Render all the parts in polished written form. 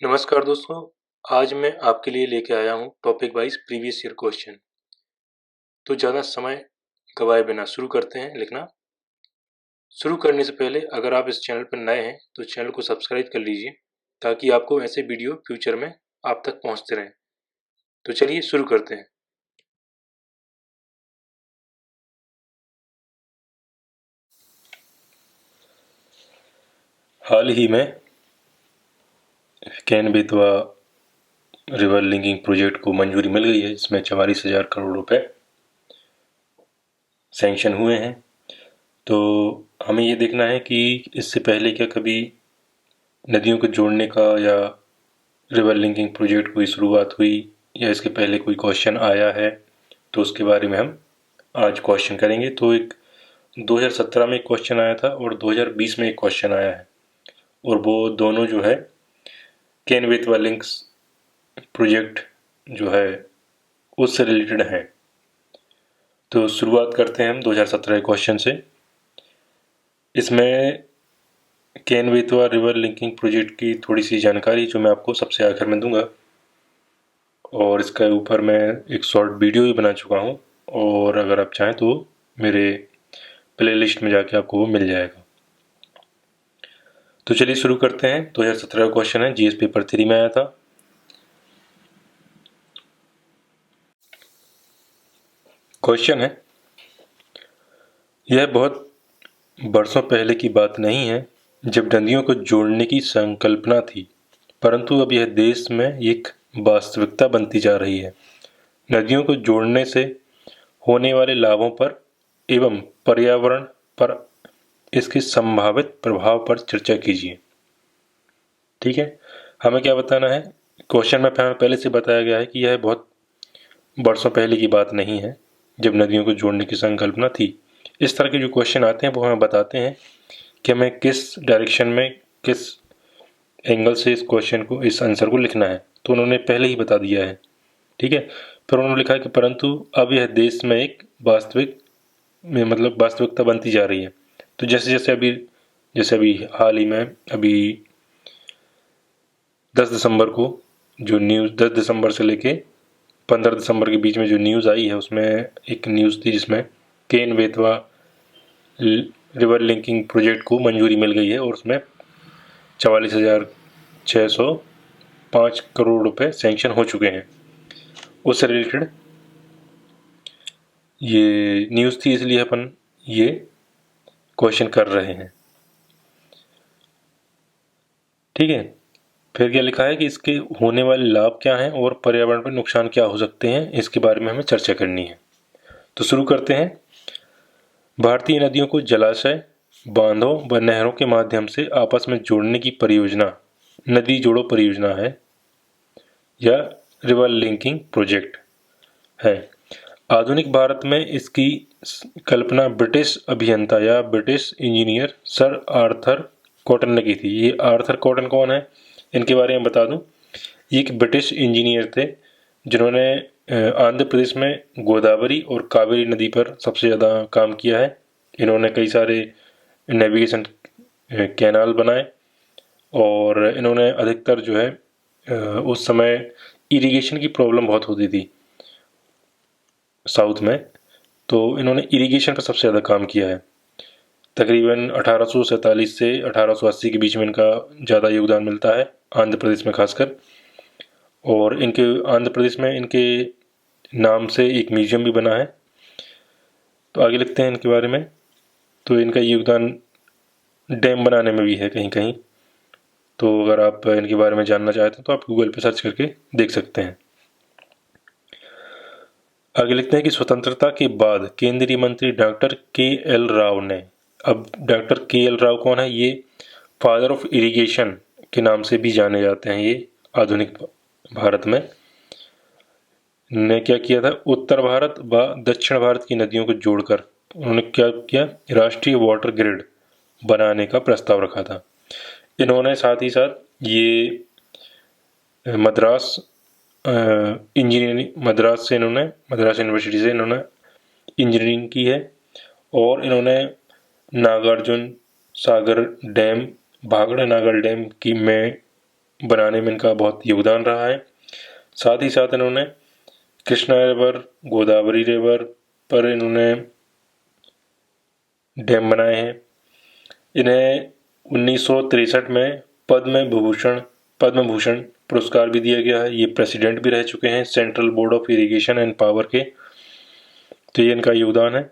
नमस्कार दोस्तों, आज मैं आपके लिए लेके आया हूँ topic wise previous year question. तो ज़्यादा समय गवाए बिना शुरू करते हैं लिखना। शुरू करने से पहले अगर आप इस चैनल पर नए हैं तो चैनल को सब्सक्राइब कर लीजिए ताकि आपको ऐसे वीडियो फ्यूचर में आप तक पहुँचते रहें। तो चलिए शुरू करते हैं। हाल ही में Ken Betwa river linking project को मंजूरी मिल गई है, जिसमें 44,000 करोड़ रुपए सैंक्शन हुए हैं। तो हमें ये देखना है कि इससे पहले क्या कभी नदियों को जोड़ने का या रिवर लिंकिंग प्रोजेक्ट की शुरुआत हुई या इसके पहले कोई क्वेश्चन आया है, तो उसके बारे में हम आज क्वेश्चन करेंगे। तो एक 2017 में एक क्वेश्चन आया था और 2020 में एक क्वेश्चन आया है, और वो दोनों जो है केन बेतवा लिंक्स प्रोजेक्ट जो है उससे रिलेटेड है। तो शुरुआत करते हैं हम 2017 के क्वेश्चन से। इसमें Ken Betwa river linking project की थोड़ी सी जानकारी जो मैं आपको सबसे आखिर में दूंगा, और इसके ऊपर मैं एक शॉर्ट वीडियो भी बना चुका हूँ, और अगर आप चाहें तो मेरे प्लेलिस्ट में जाके आपको वो मिल जाएगा। तो चलिए शुरू करते हैं। 2017 का क्वेश्चन है, जीएस पेपर 3 में आया था। क्वेश्चन है, यह बहुत बरसों पहले की बात नहीं है जब नदियों को जोड़ने की संकल्पना थी, परंतु अब यह देश में एक वास्तविकता बनती जा रही है। नदियों को जोड़ने से होने वाले लाभों पर एवं पर्यावरण पर इसके संभावित प्रभाव पर चर्चा कीजिए। ठीक है, हमें क्या बताना है? क्वेश्चन में पहले से बताया गया है कि यह बहुत बरसों पहले की बात नहीं है जब नदियों को जोड़ने की संकल्पना थी। इस तरह के जो क्वेश्चन आते हैं वो हमें बताते हैं कि हमें किस डायरेक्शन में, किस एंगल से इस क्वेश्चन को, इस आंसर को लिखना है। तो उन्होंने पहले ही बता दिया है। ठीक है, फिर उन्होंने लिखा है कि परंतु अब यह देश में एक वास्तविकता बनती जा रही है। तो जैसे अभी हाल ही में अभी 10 दिसंबर को जो न्यूज़, 10 दिसंबर से लेके 15 दिसंबर के बीच में जो न्यूज़ आई है, उसमें एक न्यूज़ थी जिसमें Ken Betwa river linking project को मंजूरी मिल गई है, और उसमें 44,605 करोड़ रुपए सैंक्शन हो चुके हैं। उससे रिलेटेड ये न्यूज़ थी, इसलिए अपन ये क्वेश्चन कर रहे हैं। ठीक है, फिर क्या लिखा है कि इसके होने वाले लाभ क्या हैं और पर्यावरण पर नुकसान क्या हो सकते हैं, इसके बारे में हमें चर्चा करनी है। तो शुरू करते हैं। भारतीय नदियों को जलाशय, बांधों व नहरों के माध्यम से आपस में जोड़ने की परियोजना नदी जोड़ो परियोजना है या रिवर लिंकिंग प्रोजेक्ट है। आधुनिक भारत में इसकी कल्पना ब्रिटिश अभियंता या British engineer sir Arthur cotton ने की थी। ये आर्थर कॉटन कौन है, इनके बारे में बता दूं। ये एक ब्रिटिश इंजीनियर थे जिन्होंने आंध्र प्रदेश में गोदावरी और कावेरी नदी पर सबसे ज़्यादा काम किया है। इन्होंने कई सारे नेविगेशन कैनाल बनाए, और इन्होंने अधिकतर जो है उस समय इरिगेशन की प्रॉब्लम बहुत होती थी साउथ में, तो इन्होंने इरिगेशन पर सबसे ज़्यादा काम किया है। तकरीबन 1847 से 1880 के बीच में इनका ज़्यादा योगदान मिलता है, आंध्र प्रदेश में खासकर। और इनके आंध्र प्रदेश में इनके नाम से एक म्यूजियम भी बना है। तो आगे लिखते हैं इनके बारे में। तो इनका योगदान डैम बनाने में भी है कहीं कहीं। तो अगर आप इनके बारे में जानना चाहते हैं तो आप गूगल पे सर्च करके देख सकते हैं। आगे लिखते हैं कि स्वतंत्रता के बाद केंद्रीय मंत्री डॉक्टर के एल राव ने, अब डॉक्टर के एल राव कौन है? ये फादर ऑफ इरिगेशन के नाम से भी जाने जाते हैं। ये आधुनिक भारत में ने क्या किया था, उत्तर भारत व दक्षिण भारत की नदियों को जोड़कर उन्होंने क्या किया, राष्ट्रीय वाटर ग्रिड बनाने का प्रस्ताव रखा था। इन्होंने साथ ही साथ ये मद्रास इंजीनियरिंग, मद्रास यूनिवर्सिटी से इन्होंने इंजीनियरिंग की है, और इन्होंने नागार्जुन सागर डैम, भाखड़ा नागर डैम की में बनाने में इनका बहुत योगदान रहा है। साथ ही साथ इन्होंने कृष्णा रिवर, गोदावरी रिवर पर इन्होंने डैम बनाए हैं। इन्हें 1963 में पद्म भूषण पुरस्कार भी दिया गया है। ये प्रेसिडेंट भी रह चुके हैं central board of irrigation and power के। तो ये इनका योगदान है।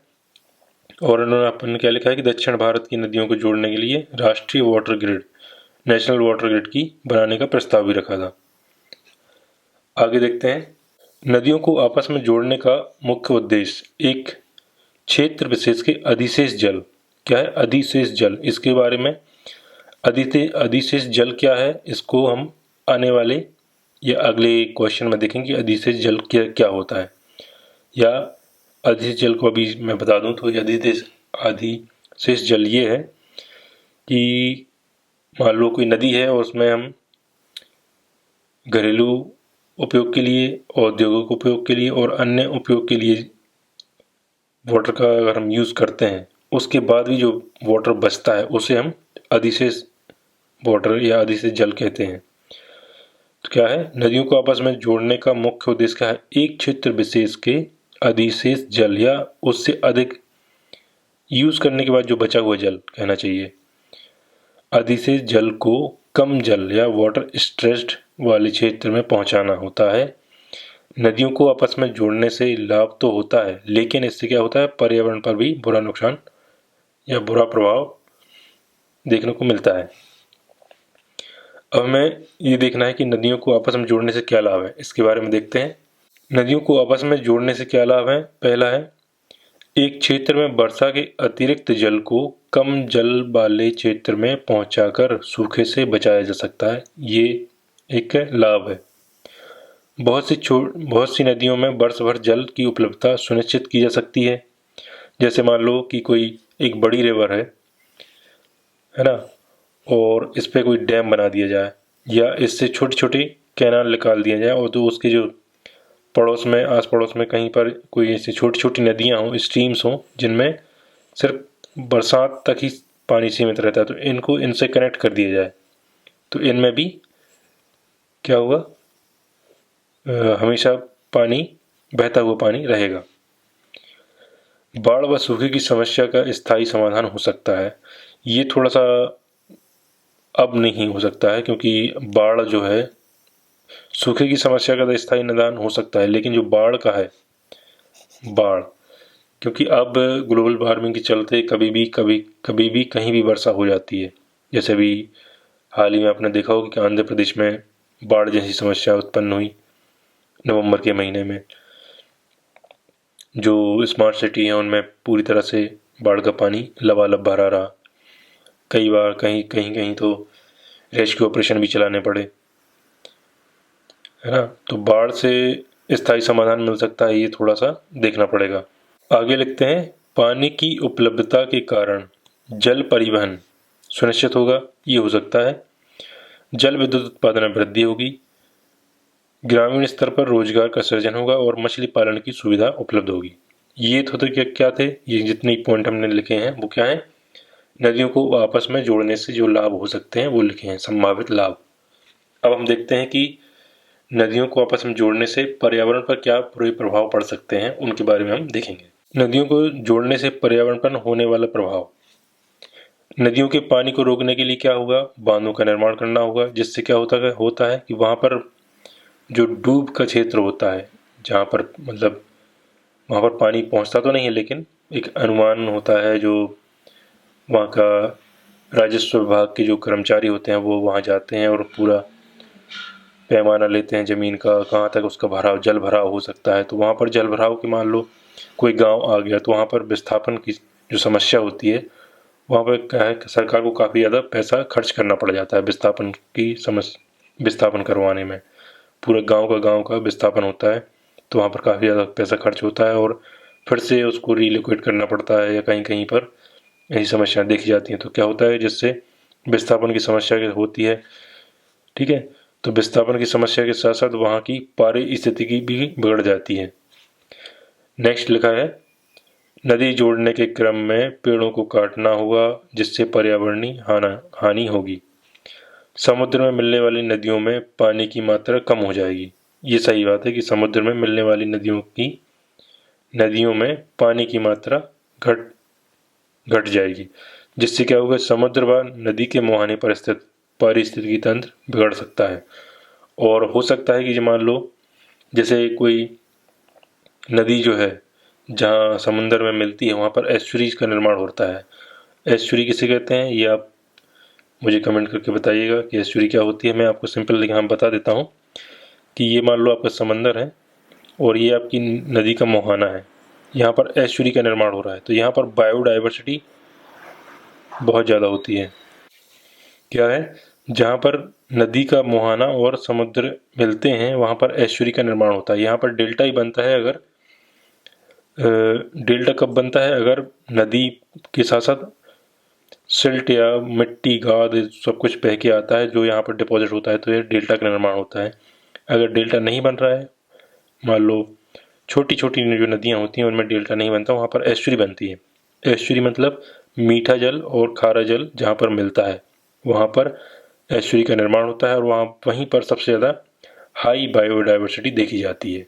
और इन्होंने अपन क्या लिखा है कि दक्षिण भारत की नदियों को जोड़ने के लिए राष्ट्रीय water grid, national water grid की बनाने का प्रस्ताव भी रखा था। आगे देखते हैं, नदियों को आपस में जोड़ने का मुख्य उद्देश्य एक क्षेत्र विशेष के अधिशेष जल। क्या है अधिशेष जल? इसके बारे में अधिशेष जल क्या है, इसको हम आने वाले या अगले क्वेश्चन में देखेंगे। अधिशेष जल क्या होता है, या अधिशेष जल को अभी मैं बता दूं तो अधिशेष जल ये है कि मान लो कोई नदी है और उसमें हम घरेलू उपयोग के लिए, औद्योगिक उपयोग के लिए और अन्य उपयोग के लिए वाटर का अगर हम यूज़ करते हैं, उसके बाद भी जो वाटर बचता है उसे हम अधिशेष वाटर या अधिशेष जल कहते हैं। तो क्या है, नदियों को आपस में जोड़ने का मुख्य उद्देश्य क्या है? एक क्षेत्र विशेष के अधिशेष जल या उससे अधिक यूज़ करने के बाद जो बचा हुआ जल कहना चाहिए। अधिशेष जल को कम जल या वाटर स्ट्रेस्ड वाले क्षेत्र में पहुंचाना होता है। नदियों को आपस में जोड़ने से लाभ तो होता है, लेकिन इससे क्या होता है, पर्यावरण पर भी बुरा नुकसान या बुरा प्रभाव देखने को मिलता है। अब हमें ये देखना है कि नदियों को आपस में जोड़ने से क्या लाभ है, इसके बारे में देखते हैं। नदियों को आपस में जोड़ने से क्या लाभ है? पहला है, एक क्षेत्र में वर्षा के अतिरिक्त जल को कम जल वाले क्षेत्र में पहुंचाकर सूखे से बचाया जा सकता है। ये एक लाभ है। बहुत सी नदियों में वर्ष भर जल की उपलब्धता सुनिश्चित की जा सकती है। जैसे मान लो कि कोई एक बड़ी रिवर है ना, और इस पे कोई डैम बना दिया जाए या इससे छोटी छोटी कैनाल निकाल दिया जाए, और तो उसके जो पड़ोस में, आस पड़ोस में कहीं पर कोई ऐसी छोटी छोटी नदियाँ हों, स्ट्रीम्स हों, जिनमें सिर्फ बरसात तक ही पानी सीमित रहता है, तो इनको इनसे कनेक्ट कर दिया जाए, तो इनमें भी क्या होगा, हमेशा पानी, बहता हुआ पानी रहेगा। बाढ़ व सूखे की समस्या का स्थायी समाधान हो सकता है। ये थोड़ा सा अब नहीं हो सकता है, क्योंकि बाढ़ जो है, सूखे की समस्या का तो स्थायी निदान हो सकता है, लेकिन जो बाढ़ का है, बाढ़, क्योंकि अब ग्लोबल वार्मिंग के चलते कभी भी कहीं भी वर्षा हो जाती है। जैसे अभी हाल ही में आपने देखा होगा कि आंध्र प्रदेश में बाढ़ जैसी समस्या उत्पन्न हुई नवंबर के महीने में। जो स्मार्ट सिटी हैं उनमें पूरी तरह से बाढ़ का पानी लबालब भरा रहा। कई बार कहीं तो रेस्क्यू ऑपरेशन भी चलाने पड़े, है ना। तो बाढ़ से स्थायी समाधान मिल सकता है, ये थोड़ा सा देखना पड़ेगा। आगे लिखते हैं, पानी की उपलब्धता के कारण जल परिवहन सुनिश्चित होगा। ये हो सकता है। जल विद्युत उत्पादन में वृद्धि होगी, ग्रामीण स्तर पर रोजगार का सृजन होगा और मछली पालन की सुविधा उपलब्ध होगी। ये तो क्या थे, ये जितने पॉइंट हमने लिखे हैं वो क्या है, नदियों को आपस में जोड़ने से जो लाभ हो सकते हैं वो लिखे हैं, संभावित लाभ। अब हम देखते हैं कि नदियों को आपस में जोड़ने से पर्यावरण पर क्या बुरे प्रभाव पड़ सकते हैं, उनके बारे में हम देखेंगे। नदियों को जोड़ने से पर्यावरण पर होने वाला प्रभाव। नदियों के पानी को रोकने के लिए क्या होगा, बांधों का निर्माण करना होगा, जिससे क्या होता है कि वहाँ पर जो डूब का क्षेत्र होता है, जहाँ पर मतलब वहाँ पर पानी पहुँचता तो नहीं है, लेकिन एक अनुमान होता है, जो वहाँ का राजस्व विभाग के जो कर्मचारी होते हैं वो वहाँ जाते हैं और पूरा पैमाना लेते हैं ज़मीन का, कहाँ तक उसका भराव, जल भराव हो सकता है। तो वहाँ पर जल भराव के, मान लो कोई गांव आ गया, तो वहाँ पर विस्थापन की जो समस्या होती है, वहाँ पर क्या है, सरकार को काफ़ी ज़्यादा पैसा खर्च करना पड़ जाता है विस्थापन करवाने में। पूरे गांव का विस्थापन होता है, तो वहाँ पर काफ़ी ज़्यादा पैसा खर्च होता है और फिर से उसको रिलोकेट करना पड़ता है, या कहीं कहीं पर ऐसी समस्या देखी जाती हैं। तो क्या होता है, जिससे विस्थापन की समस्या होती है, ठीक है। तो विस्थापन की समस्या के साथ साथ वहाँ की पारिस्थितिकी की भी बिगड़ जाती है। नेक्स्ट लिखा है, नदी जोड़ने के क्रम में पेड़ों को काटना होगा, जिससे पर्यावरणीय हानि होगी। समुद्र में मिलने वाली नदियों में पानी की मात्रा कम हो जाएगी। ये सही बात है कि समुद्र में मिलने वाली नदियों में पानी की मात्रा घट जाएगी, जिससे क्या होगा, समुद्र व नदी के मुहाने पर स्थित पारिस्थितिकी तंत्र बिगड़ सकता है। और हो सकता है कि मान लो जैसे कोई नदी जो है जहाँ समुद्र में मिलती है वहाँ पर एस्चुरीज का निर्माण होता है। एस्चुरी किसे कहते हैं ये आप मुझे कमेंट करके बताइएगा कि एस्चुरी क्या होती है। मैं आपको सिंपल यहाँ बता देता हूँ कि ये मान लो आपका समंदर है और ये आपकी नदी का मुहाना है, यहाँ पर एस्चुरी का निर्माण हो रहा है, तो यहाँ पर बायोडाइवर्सिटी बहुत ज़्यादा होती है। क्या है, जहाँ पर नदी का मुहाना और समुद्र मिलते हैं वहाँ पर एस्चुरी का निर्माण होता है। यहाँ पर डेल्टा ही बनता है अगर डेल्टा कब बनता है, अगर नदी के साथ साथ सिल्ट या मिट्टी गाद सब कुछ बह के आता है जो यहाँ पर डिपॉजिट होता है, तो ये डेल्टा का निर्माण होता है। अगर डेल्टा नहीं बन रहा है, मान लो छोटी छोटी जो नदियाँ होती हैं उनमें डेल्टा नहीं बनता, वहाँ पर एस्चुरी बनती है। एस्चुरी मतलब मीठा जल और खारा जल जहाँ पर मिलता है वहाँ पर एस्चुरी का निर्माण होता है, और वहीं पर सबसे ज़्यादा हाई बायोडाइवर्सिटी देखी जाती है।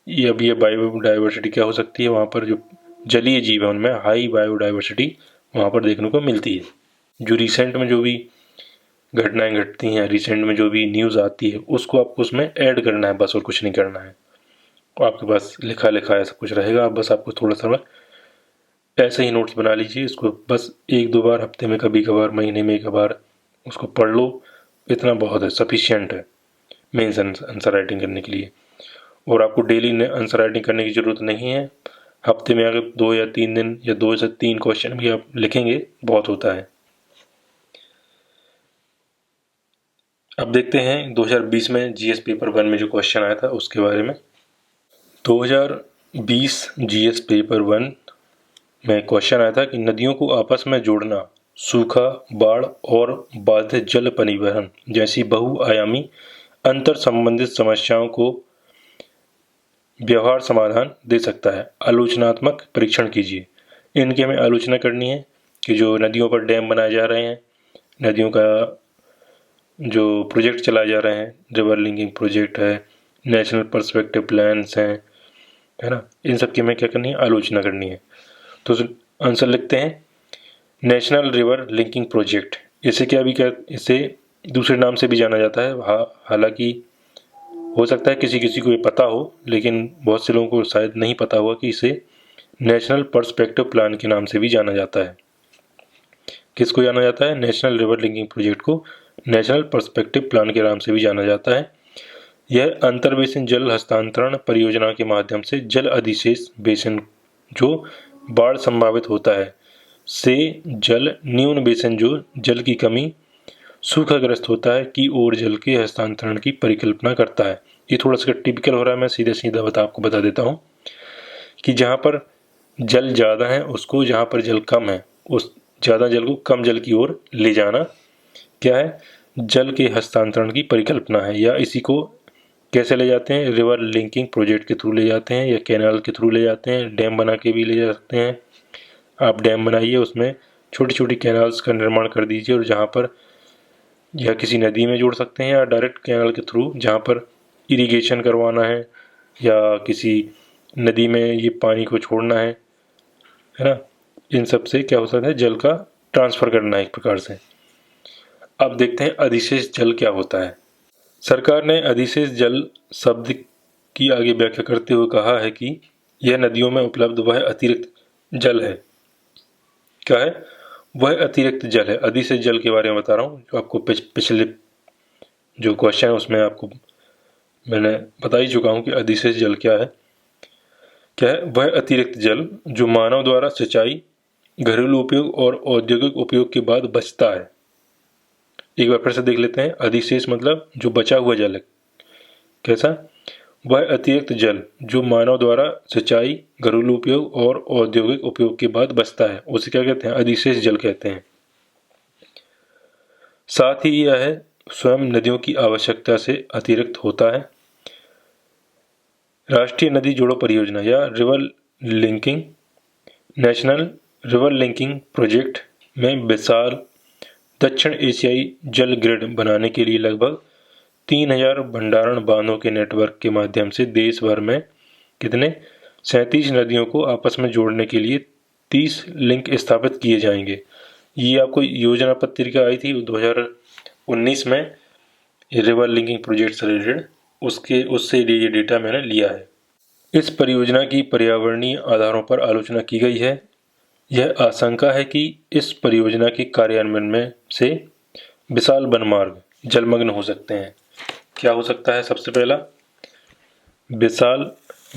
ये बायोडाइवर्सिटी क्या हो सकती है, वहाँ पर जो जलीय जीव है उनमें हाई बायोडाइवर्सिटी वहाँ पर देखने को मिलती है। जो रिसेंट में जो भी घटनाएं घटती हैं, रिसेंट में जो भी न्यूज़ आती है, उसको आपको उसमें ऐड करना है बस, और कुछ नहीं करना है। आपके पास लिखा ऐसा कुछ रहेगा, बस आपको थोड़ा सा ऐसे ही नोट्स बना लीजिए। इसको बस 1-2 बार हफ्ते में, कभी कभार महीने में 1 बार उसको पढ़ लो, इतना बहुत है, सफिशिएंट है मेंस आंसर राइटिंग करने के लिए। और आपको डेली आंसर राइटिंग करने की ज़रूरत नहीं है। हफ्ते में अगर 2 या 3 दिन या 2 से 3 क्वेश्चन भी आप लिखेंगे बहुत होता है। अब देखते हैं 2020 में जीएस पेपर 1 में जो क्वेश्चन आया था उसके बारे में। 2020 जीएस पेपर 1 में क्वेश्चन आया था कि नदियों को आपस में जोड़ना सूखा, बाढ़ और बाधित जल परिवहन जैसी बहुआयामी अंतर संबंधित समस्याओं को व्यवहार समाधान दे सकता है। आलोचनात्मक परीक्षण कीजिए। इनकी हमें आलोचना करनी है कि जो नदियों पर डैम बनाए जा रहे हैं, नदियों का जो प्रोजेक्ट चलाए जा रहे हैं, रिवर लिंकिंग प्रोजेक्ट है, नेशनल पर्सपेक्टिव प्लान्स हैं, है ना, इन सब की हमें क्या करनी है, आलोचना करनी है। तो आंसर लिखते हैं नेशनल रिवर लिंकिंग प्रोजेक्ट। इसे दूसरे नाम से भी जाना जाता है। हालांकि हो सकता है किसी किसी को ये पता हो, लेकिन बहुत से लोगों को शायद नहीं पता होगा कि इसे नेशनल पर्सपेक्टिव प्लान के नाम से भी जाना जाता है। किसको जाना जाता है, नेशनल रिवर लिंकिंग प्रोजेक्ट को नेशनल पर्सपेक्टिव प्लान के नाम से भी जाना जाता है। यह अंतर बेसिन जल हस्तांतरण परियोजना के माध्यम से जल अधिशेष बेसिन जो बाढ़ संभावित होता है से जल न्यून बेसिन जो जल की कमी सूखाग्रस्त होता है की ओर जल के हस्तांतरण की परिकल्पना करता है। ये थोड़ा सा टिपिकल हो रहा है, मैं सीधे सीधा आपको बता देता हूँ कि जहाँ पर जल ज़्यादा है उसको, जहाँ पर जल कम है उस ज़्यादा जल को कम जल की ओर ले जाना क्या है, जल के हस्तांतरण की परिकल्पना है। या इसी को कैसे ले जाते हैं, रिवर लिंकिंग प्रोजेक्ट के थ्रू ले जाते हैं या कैनाल के थ्रू ले जाते हैं, डैम बना के भी ले जा सकते हैं। आप डैम बनाइए, उसमें छोटी छोटी कैनाल्स का निर्माण कर दीजिए और जहाँ पर या किसी नदी में जोड़ सकते हैं या डायरेक्ट कैनाल के थ्रू जहाँ पर इरिगेशन करवाना है या किसी नदी में ये पानी को छोड़ना है ना, इन सब से क्या हो सकता है, जल का ट्रांसफ़र करना है एक प्रकार से। अब देखते हैं अधिशेष जल क्या होता है। सरकार ने अधिशेष जल शब्द की आगे व्याख्या करते हुए कहा है कि यह नदियों में उपलब्ध वह अतिरिक्त जल है। क्या है, वह अतिरिक्त जल है। अधिशेष जल के बारे में बता रहा हूँ, जो आपको पिछले जो क्वेश्चन है उसमें आपको मैंने बता ही चुका हूँ कि अधिशेष जल क्या है। क्या है, वह अतिरिक्त जल जो मानव द्वारा सिंचाई, घरेलू उपयोग और औद्योगिक उपयोग के बाद बचता है। एक बार फिर से देख लेते हैं, अधिशेष मतलब जो बचा हुआ जल है। कैसा, वह अतिरिक्त जल जो मानव द्वारा सिंचाई, घरेलू उपयोग और औद्योगिक उपयोग के बाद बचता है, उसे क्या कहते हैं, अधिशेष जल कहते हैं। साथ ही यह स्वयं नदियों की आवश्यकता से अतिरिक्त होता है। राष्ट्रीय नदी जोड़ो परियोजना या river linking, national river linking project में विशाल दक्षिण एशियाई जल ग्रिड बनाने के लिए लगभग 3000 भंडारण बांधों के नेटवर्क के माध्यम से देश भर में कितने 37 नदियों को आपस में जोड़ने के लिए 30 लिंक स्थापित किए जाएंगे। ये आपको योजना पत्रिका आई थी 2019 में, रिवर लिंकिंग प्रोजेक्ट से रिलेटेड, उससे ये डेटा मैंने लिया है। इस परियोजना की पर्यावरणीय आधारों पर आलोचना की गई है। यह आशंका है कि इस परियोजना के कार्यान्वयन में से विशाल वनमार्ग जलमग्न हो सकते हैं। क्या हो सकता है? सबसे पहला, विशाल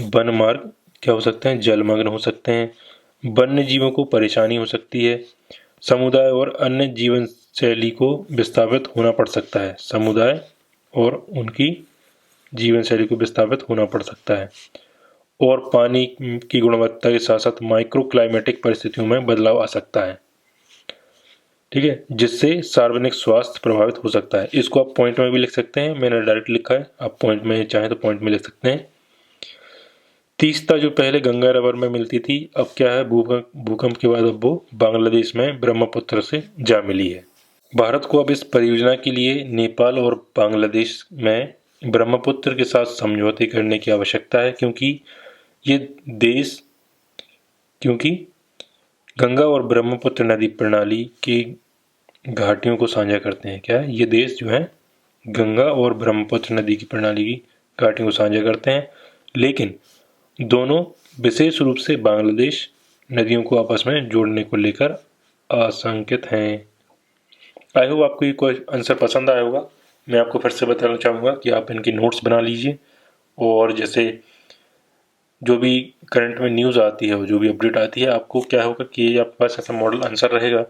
वनमार्ग क्या हो सकते हैं? जलमग्न हो सकते हैं। वन्य जीवों को परेशानी हो सकती है। समुदाय और अन्य जीवन शैली को विस्थापित होना पड़ सकता है। समुदाय और उनकी जीवन शैली को विस्थापित होना पड़ सकता है। और पानी की गुणवत्ता के साथ साथ माइक्रो क्लाइमेटिक परिस्थितियों में बदलाव आ सकता है। ठीक है, जिससे सार्वजनिक स्वास्थ्य प्रभावित हो सकता है। इसको आप पॉइंट में भी लिख सकते हैं, मैंने डायरेक्ट लिखा है, आप पॉइंट में चाहें तो पॉइंट में लिख सकते हैं। तीस्ता जो पहले गंगा रिवर में मिलती थी, अब क्या है, भूकंप के बाद अब वो बांग्लादेश में ब्रह्मपुत्र से जा मिली है। भारत को अब इस परियोजना के लिए नेपाल और बांग्लादेश में ब्रह्मपुत्र के साथ समझौते करने की आवश्यकता है, क्योंकि गंगा और ब्रह्मपुत्र नदी प्रणाली की घाटियों को साझा करते हैं। क्या है, ये देश जो है गंगा और ब्रह्मपुत्र नदी की प्रणाली की घाटियों को साझा करते हैं, लेकिन दोनों विशेष रूप से बांग्लादेश नदियों को आपस में जोड़ने को लेकर आशंकित हैं। आई होप आपको ये आंसर पसंद आया होगा। मैं आपको फिर से बताना चाहूँगा कि आप इनकी नोट्स बना लीजिए, और जैसे जो भी करंट में न्यूज़ आती है, जो भी अपडेट आती है, आपको क्या होगा कि आपके पास ऐसा मॉडल आंसर रहेगा,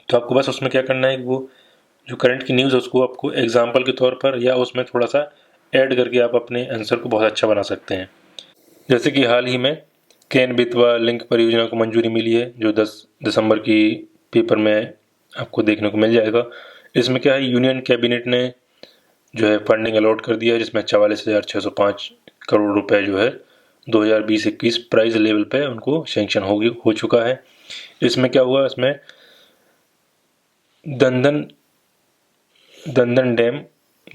तो आपको बस उसमें क्या करना है कि वो जो करंट की न्यूज़ है उसको आपको एग्जाम्पल के तौर पर या उसमें थोड़ा सा ऐड करके आप अपने आंसर को बहुत अच्छा बना सकते हैं। जैसे कि हाल ही में केन बेतवा लिंक परियोजना को मंजूरी मिली है, जो 10 दिसंबर की पेपर में आपको देखने को मिल जाएगा। इसमें क्या है, यूनियन कैबिनेट ने जो है फंडिंग अलॉट कर दिया है, जिसमें 44,605 करोड़ रुपए जो है 2020-21 प्राइस लेवल पे उनको सैंक्शन हो चुका है। इसमें क्या हुआ, इसमें दंदन डैम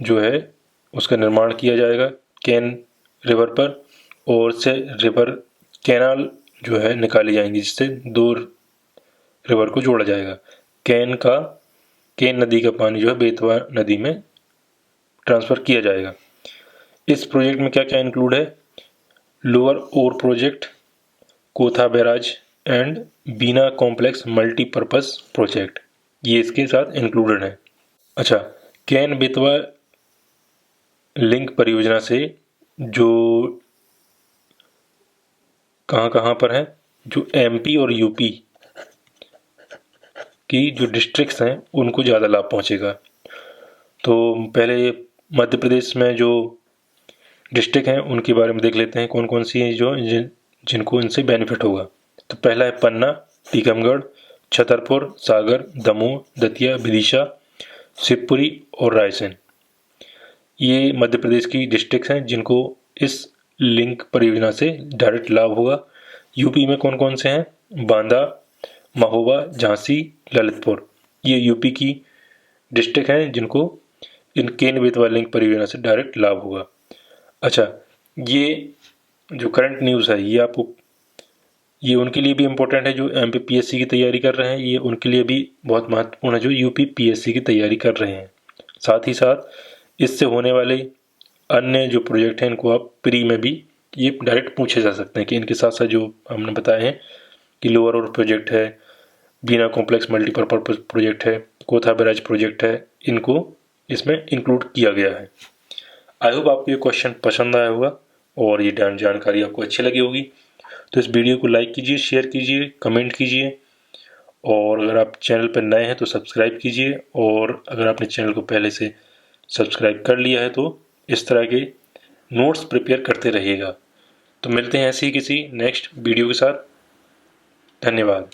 जो है उसका निर्माण किया जाएगा कैन रिवर पर, और से रिवर कैनाल जो है निकाली जाएंगी, जिससे 2 रिवर को जोड़ा जाएगा। कैन नदी का पानी जो है बेतवा नदी में ट्रांसफर किया जाएगा। इस प्रोजेक्ट में क्या क्या इंक्लूड है, lower Orr project, Kotha barrage and Bina complex multipurpose project, ये इसके साथ इंक्लूडेड है। अच्छा, कैन बेतवा लिंक परियोजना से जो कहाँ पर है, जो एमपी और यूपी की जो डिस्ट्रिक्ट्स हैं उनको ज़्यादा लाभ पहुँचेगा। तो पहले मध्य प्रदेश में जो डिस्ट्रिक्ट हैं उनके बारे में देख लेते हैं, कौन कौन सी हैं जिनको इनसे बेनिफिट होगा। तो पहला है पन्ना, टीकमगढ़, छतरपुर, सागर, दमोह, दतिया, विदिशा, शिवपुरी और रायसेन। ये मध्य प्रदेश की डिस्ट्रिक्ट्स हैं जिनको इस लिंक परियोजना से डायरेक्ट लाभ होगा। यूपी में कौन कौन से हैं, बांदा, महोबा, झांसी, ललितपुर, ये यूपी की डिस्ट्रिक्ट हैं जिनको इन केन बेतवा लिंक परियोजना से डायरेक्ट लाभ होगा। अच्छा, ये जो करंट न्यूज़ है ये उनके लिए भी इम्पोर्टेंट है जो एमपीपीएससी की तैयारी कर रहे हैं, ये उनके लिए भी बहुत महत्वपूर्ण है जो यूपीपीएससी की तैयारी कर रहे हैं। साथ ही साथ इससे होने वाले अन्य जो प्रोजेक्ट हैं इनको आप प्री में भी ये डायरेक्ट पूछे जा सकते हैं कि इनके साथ साथ जो हमने बताए हैं कि लोअर और प्रोजेक्ट है, बीना कॉम्प्लेक्स मल्टीपर्पज प्रोजेक्ट है, कोथा बैराज प्रोजेक्ट है, इनको इसमें इंक्लूड किया गया है। आई होप आपको ये क्वेश्चन पसंद आया होगा और ये जानकारी आपको अच्छी लगी होगी। तो इस वीडियो को लाइक कीजिए, शेयर कीजिए, कमेंट कीजिए, और अगर आप चैनल पर नए हैं तो सब्सक्राइब कीजिए, और अगर आपने चैनल को पहले से सब्सक्राइब कर लिया है तो इस तरह के नोट्स प्रिपेयर करते रहिएगा। तो मिलते हैं ऐसे ही किसी नेक्स्ट वीडियो के साथ। धन्यवाद।